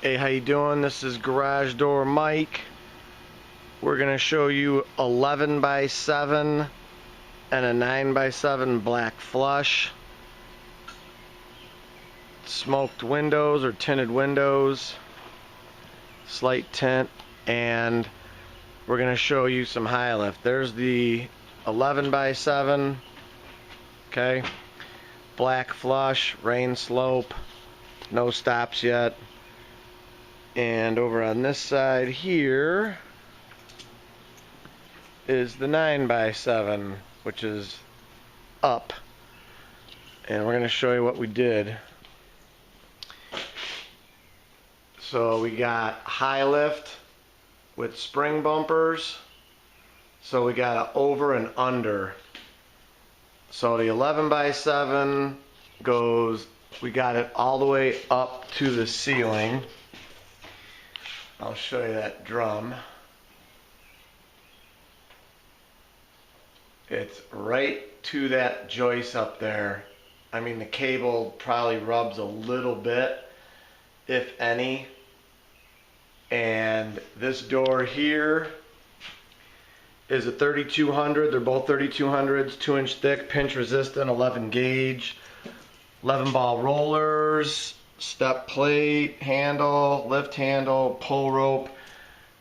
Hey, how you doing? This is Garage Door Mike. We're going to show you 11 by 7 and a 9 by 7 black flush. Smoked windows or tinted windows. Slight tint. And we're going to show you some high lift. There's the 11 by 7. Okay. Black flush, rain slope. No stops yet. And over on this side here is the 9 by 7, which is up. And we're going to show you what we did. So we got high lift with spring bumpers. So we got an over and under. So the 11 by 7 goes, we got it all the way up to the ceiling. I'll show you that drum. It's right to that joist up there. I mean, the cable probably rubs a little bit, if any. And this door here is a 3200. They're both 3200s, 2-inch thick, pinch resistant, 11 gauge, 11 ball rollers, step plate, handle, lift handle, pull rope.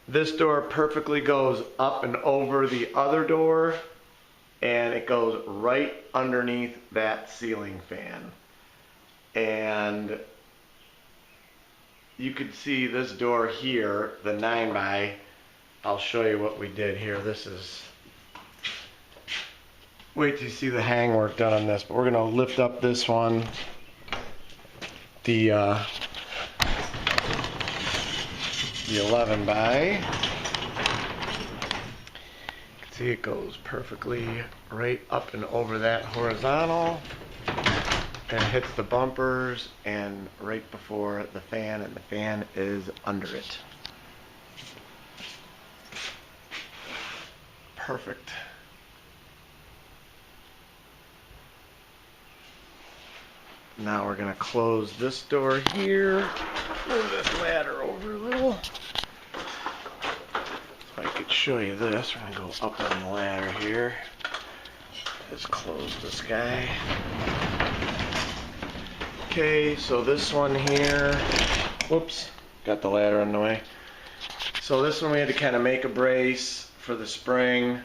This door perfectly goes up and over the other door, and it goes right underneath that ceiling fan. And you could see this door here, the 9 by. I'll show you what we did here. This is, wait till you see the hang work done on this, but we're going to lift up this one. The 11 by. You can see it goes perfectly right up and over that horizontal and hits the bumpers and right before the fan, and the fan is under it. Perfect. Now we're going to close this door here. Move this ladder over a little. So I could show you this. We're going to go up on the ladder here. Just close this guy. Okay, so this one here. Whoops, got the ladder on the way. So this one we had to kind of make a brace for the spring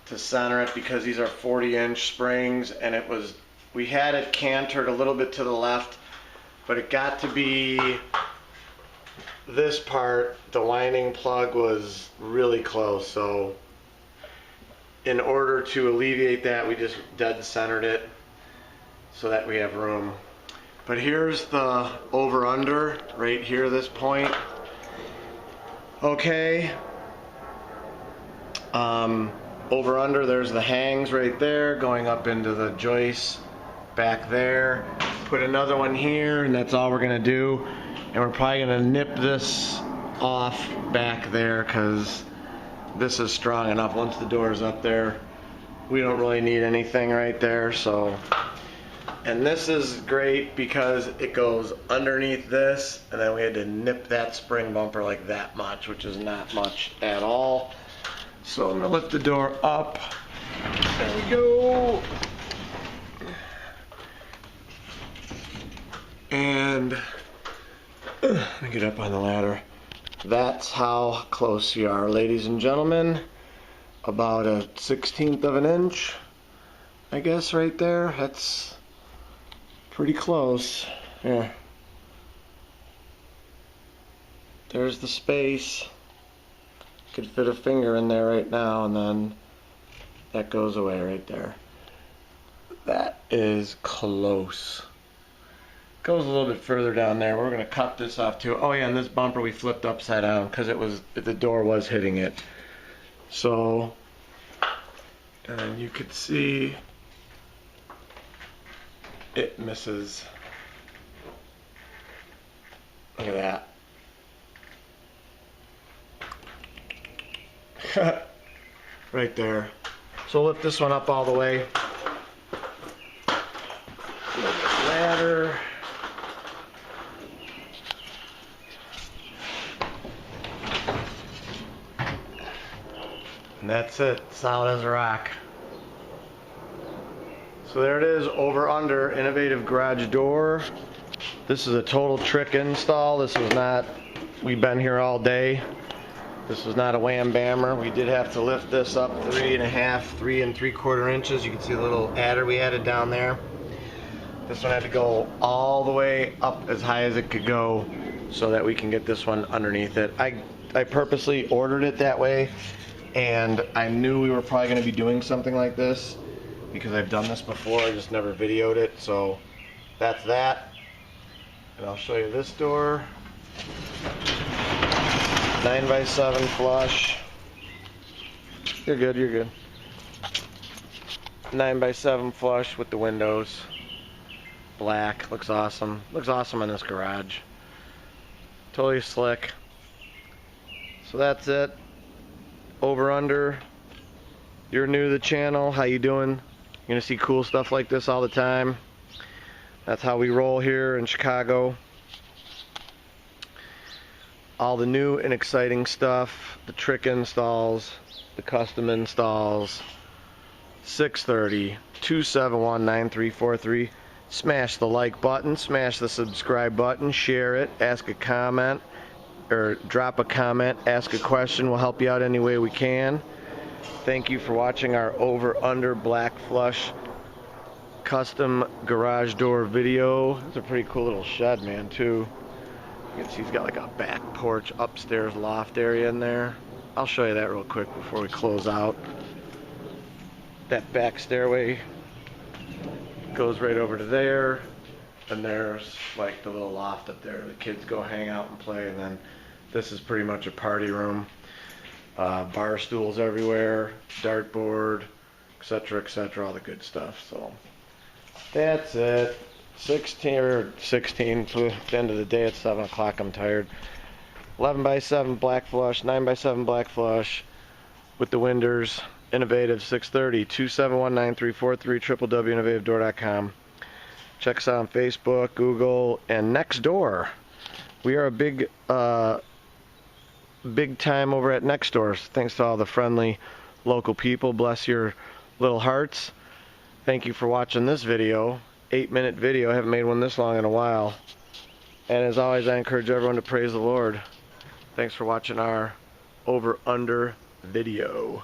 to center it because these are 40-inch springs, and it was, we had it cantered a little bit to the left, but it got to be this part, the winding plug was really close. So in order to alleviate that, we just dead centered it so that we have room. But here's the over under right here, this point. Okay. Over under, there's the hangs right there going up into the joist back there. Put another one here, and that's all we're gonna do. And we're probably gonna nip this off back there because this is strong enough. Once the door is up there, we don't really need anything right there. So, and this is great because it goes underneath this, and then we had to nip that spring bumper like that much, which is not much at all. So I'm gonna lift the door up. There we go. And let me get up on the ladder. That's how close you are, ladies and gentlemen. About a 1/16 of an inch, I guess, right there. That's pretty close. Yeah. There's the space. Could fit a finger in there right now, and then that goes away right there. That is close. Goes a little bit further down there. We're going to cut this off too. Oh yeah, and this bumper we flipped upside down because it was, the door was hitting it. So, and then you could see it misses. Look at that. Right there. So lift this one up all the way. Ladder. And that's it, solid as a rock. So there it is, over under, innovative garage door. This is a total trick install. This was not, we've been here all day. This was not a wham bammer. We did have to lift this up 3 3¾ inches. You can see the little adder we added down there. This one had to go all the way up as high as it could go so that we can get this one underneath it. I purposely ordered it that way, and I knew we were probably going to be doing something like this because I've done this before. I just never videoed it. So that's that. And I'll show you this door. 9x7 flush. You're good, you're good. 9x7 flush with the windows. Black, looks awesome. Looks awesome in this garage. Totally slick. So that's it. Over under. You're new to the channel, how you doing? You're gonna see cool stuff like this all the time. That's how we roll here in Chicago. All the new and exciting stuff, the trick installs, the custom installs. 630-271-9343. Smash the like button, smash the subscribe button, share it, ask a comment, or drop a comment, ask a question. We'll help you out any way we can. Thank you for watching our over under black flush custom garage door video. It's a pretty cool little shed, man, too. You can see he's got like a back porch, upstairs loft area in there. I'll show you that real quick before we close out. That back stairway goes right over to there, and there's like the little loft up there. The kids go hang out and play, and then this is pretty much a party room. Bar stools everywhere, dartboard, etc., all the good stuff. So that's it. 16 at the end of the day, it's 7 o'clock, I'm tired. 11x7 black flush, 9x7 black flush with the windows. Innovative. 630-271-9343, www.innovativedoor.com. Check us out on Facebook, Google, and Nextdoor. We are a big time over at Nextdoor. Thanks to all the friendly local people. Bless your little hearts. Thank you for watching this video. 8-minute video. I haven't made one this long in a while. And as always, I encourage everyone to praise the Lord. Thanks for watching our over under video.